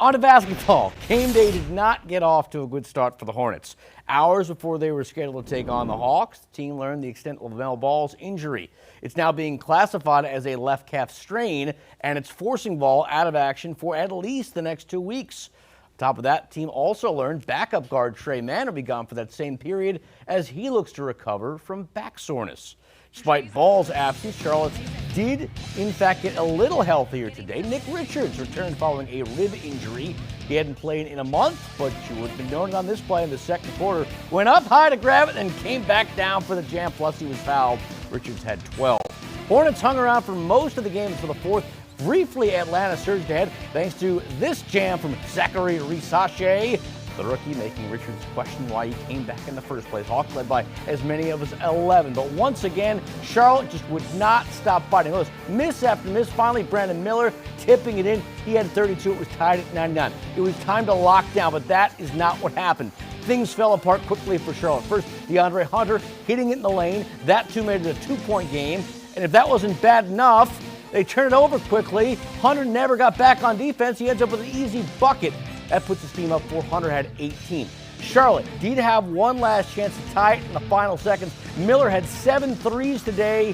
On to basketball. Game day did not get off to a good start for the Hornets. Hours before they were scheduled to take on the Hawks, the team learned the extent of LaMelo Ball's injury. It's now being classified as a left calf strain, and it's forcing Ball out of action for at least the next 2 weeks. On top of that, the team also learned backup guard Tre Mann will be gone for that same period as he looks to recover from back soreness. Despite Ball's absence, Charlotte did, in fact, get a little healthier today. Nick Richards returned following a rib injury. He hadn't played in a month, but you would have been noted on this play in the second quarter. Went up high to grab it and came back down for the jam, plus he was fouled. Richards had 12. Hornets hung around for most of the game until the fourth. Briefly, Atlanta surged ahead thanks to this jam from Zachary Risache. The rookie making Richards question why he came back in the first place. Hawks led by as many as 11. But once again, Charlotte just would not stop fighting. Notice miss after miss. Finally, Brandon Miller tipping it in. He had 32. It was tied at 99. It was time to lock down, but that is not what happened. Things fell apart quickly for Charlotte. First, DeAndre Hunter hitting it in the lane. That too made it a 2-point game. And if that wasn't bad enough, they turned it over quickly. Hunter never got back on defense. He ends up with an easy bucket. That puts his team up 4. Hunter had 18. Charlotte did have one last chance to tie it in the final seconds. Miller had 7 threes today.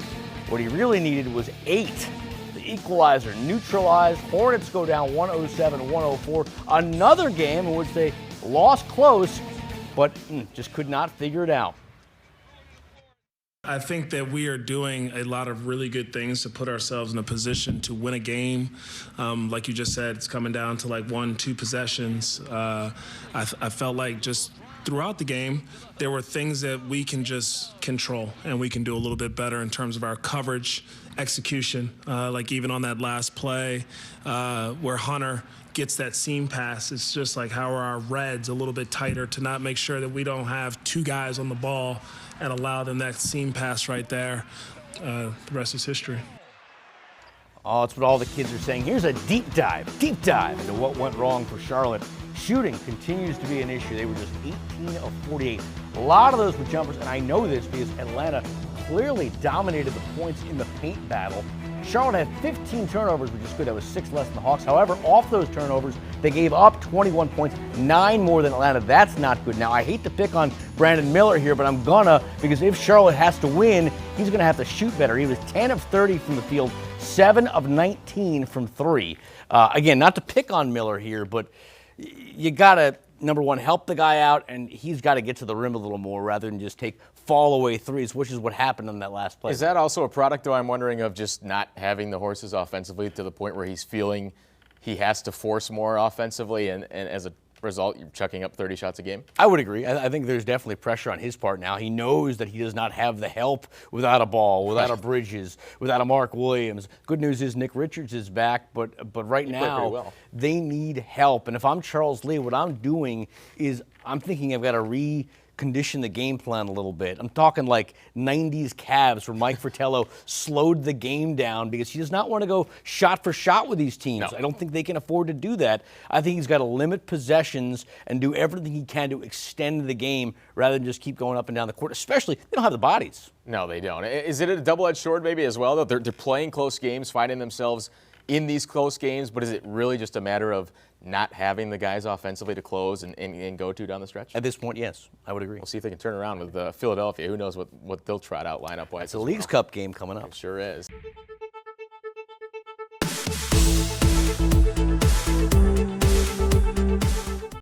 What he really needed was 8. The equalizer neutralized. Hornets go down 107-104. Another game in which they lost close, but just could not figure it out. I think that we are doing a lot of really good things to put ourselves in a position to win a game. Like you just said, it's coming down to like 1-2 possessions. I felt like just throughout the game, there were things that we can just control and we can do a little bit better in terms of our coverage, execution. Like even on that last play where Hunter gets that seam pass, it's just like how are our reds a little bit tighter to not make sure that we don't have 2 guys on the ball and allow them that seam pass right there. The rest is history. Oh, it's what all the kids are saying. Here's a deep dive into what went wrong for Charlotte. Shooting continues to be an issue. They were just 18 of 48. A lot of those were jumpers, and I know this because Atlanta clearly dominated the points in the paint battle. Charlotte had 15 turnovers, which is good. That was 6 less than the Hawks. However, off those turnovers, they gave up 21 points, 9 more than Atlanta. That's not good. Now, I hate to pick on Brandon Miller here, but I'm gonna, because if Charlotte has to win, he's gonna have to shoot better. He was 10 of 30 from the field, 7 of 19 from 3. Again, not to pick on Miller here, but you gotta, number one, help the guy out, and he's got to get to the rim a little more rather than just take fall-away threes, which is what happened on that last play. Is that also a product, though, I'm wondering, of just not having the horses offensively to the point where he's feeling he has to force more offensively, and as a result, you're chucking up 30 shots a game? I would agree. I think there's definitely pressure on his part now. He knows that he does not have the help without a Ball, without a Bridges, without a Mark Williams. Good news is Nick Richards is back, but right now they need help. And if I'm Charles Lee, what I'm doing is I'm thinking I've got to recondition the game plan a little bit. I'm talking like 90s Cavs where Mike Fratello slowed the game down because he does not want to go shot for shot with these teams. No. I don't think they can afford to do that. I think he's got to limit possessions and do everything he can to extend the game rather than just keep going up and down the court, especially they don't have the bodies. No, they don't. Is it a double-edged sword maybe as well, though? They're playing close games, finding themselves in these close games, but is it really just a matter of not having the guys offensively to close and go to down the stretch? At this point, yes, I would agree. We'll see if they can turn around with Philadelphia. Who knows what they'll trot out lineup-wise. It's a Leagues Cup game coming up. It sure is.